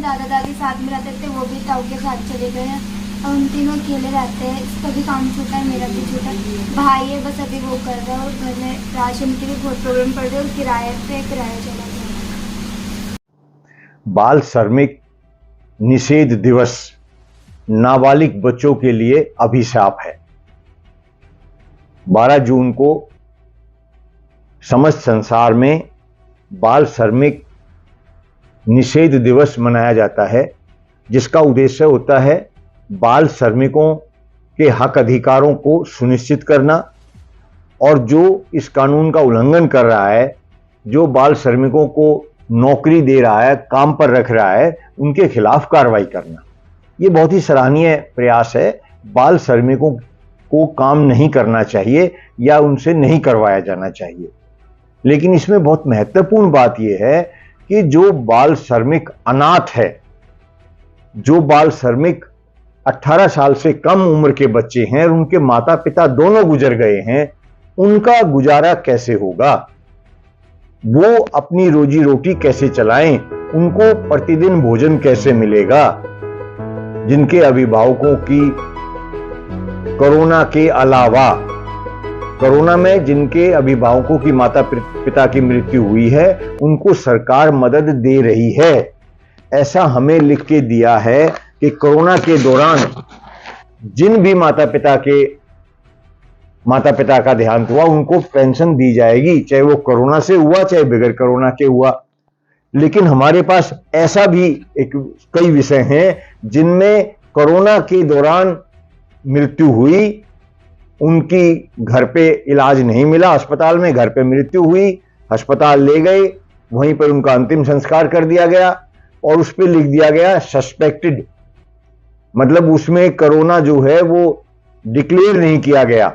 दादा दादी साथ में रहते थे, वो भी ताऊ के साथ चले गए हैं और उन तीनों अकेले रहते हैं। इसका भी काम छूटा है, मेरा भी छूटा है। भाई है बस अभी वो कर रहा है और घर में राशन की भी बहुत प्रॉब्लम पड़ रही है और किराया चला गया। बाल श्रमिक निषेध दिवस नाबालिग बच्चों के लिए अभिशाप है। 12 जून को समस्त संसार में बाल श्रमिक निषेध दिवस मनाया जाता है, जिसका उद्देश्य होता है बाल श्रमिकों के हक अधिकारों को सुनिश्चित करना और जो इस कानून का उल्लंघन कर रहा है, जो बाल श्रमिकों को नौकरी दे रहा है, काम पर रख रहा है, उनके खिलाफ कार्रवाई करना। ये बहुत ही सराहनीय प्रयास है। बाल श्रमिकों को काम नहीं करना चाहिए या उनसे नहीं करवाया जाना चाहिए, लेकिन इसमें बहुत महत्वपूर्ण बात यह है कि जो बाल श्रमिक अनाथ है, जो बाल श्रमिक 18 साल से कम उम्र के बच्चे हैं और उनके माता पिता दोनों गुजर गए हैं, उनका गुजारा कैसे होगा, वो अपनी रोजी रोटी कैसे चलाएं, उनको प्रतिदिन भोजन कैसे मिलेगा, जिनके अभिभावकों की कोरोना के अलावा, कोरोना में जिनके अभिभावकों की माता पिता की मृत्यु हुई है, उनको सरकार मदद दे रही है। ऐसा हमें लिख के दिया है कि कोरोना के दौरान जिन भी माता पिता का देहांत हुआ, उनको पेंशन दी जाएगी, चाहे वो कोरोना से हुआ चाहे बगैर कोरोना के हुआ। लेकिन हमारे पास ऐसा भी कई विषय हैं जिनमें कोरोना के दौरान मृत्यु हुई, उनकी घर पे इलाज नहीं मिला, अस्पताल में घर पे मृत्यु हुई, अस्पताल ले गए, वहीं पर उनका अंतिम संस्कार कर दिया गया और उस पर लिख दिया गया सस्पेक्टेड, मतलब उसमें कोरोना जो है वो डिक्लेयर नहीं किया गया।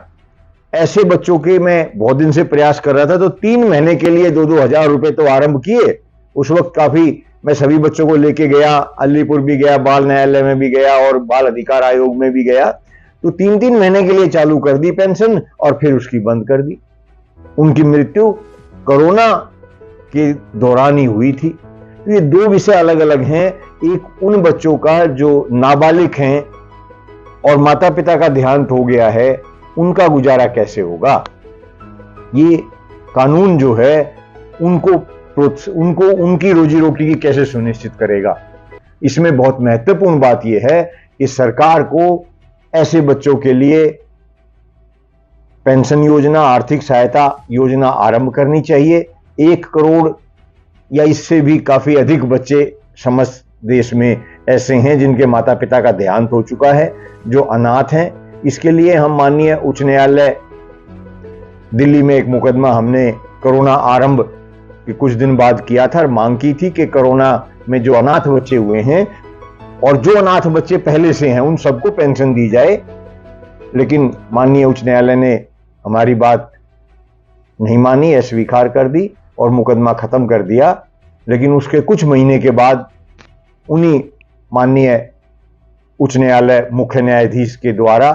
ऐसे बच्चों के मैं बहुत दिन से प्रयास कर रहा था, तो 3 महीने के लिए 2-2 हजार रुपए तो आरंभ किए। उस वक्त काफी मैं सभी बच्चों को लेके गया, अलीपुर भी गया, बाल न्यायालय में भी गया और बाल अधिकार आयोग में भी गया। तो 3-3 महीने के लिए चालू कर दी पेंशन और फिर उसकी बंद कर दी। उनकी मृत्यु कोरोना के दौरान ही हुई थी। तो ये 2 विषय अलग अलग हैं। एक उन बच्चों का जो नाबालिग हैं और माता पिता का देहांत हो गया है, उनका गुजारा कैसे होगा। ये कानून जो है उनको उनकी रोजी रोटी की कैसे सुनिश्चित करेगा। इसमें बहुत महत्वपूर्ण बात यह है कि सरकार को ऐसे बच्चों के लिए पेंशन योजना, आर्थिक सहायता योजना आरंभ करनी चाहिए। 1 करोड़ या इससे भी काफी अधिक बच्चे समस्त देश में ऐसे हैं जिनके माता पिता का देहांत हो चुका है, जो अनाथ हैं। इसके लिए हम माननीय उच्च न्यायालय दिल्ली में एक मुकदमा हमने कोरोना आरंभ के कुछ दिन बाद किया था और मांग की थी कि कोरोना में जो अनाथ बच्चे हुए हैं और जो अनाथ बच्चे पहले से हैं, उन सबको पेंशन दी जाए। लेकिन माननीय उच्च न्यायालय ने हमारी बात नहीं मानी, अस्वीकार कर दी और मुकदमा खत्म कर दिया। लेकिन उसके कुछ महीने के बाद उन्हीं माननीय उच्च न्यायालय मुख्य न्यायाधीश के द्वारा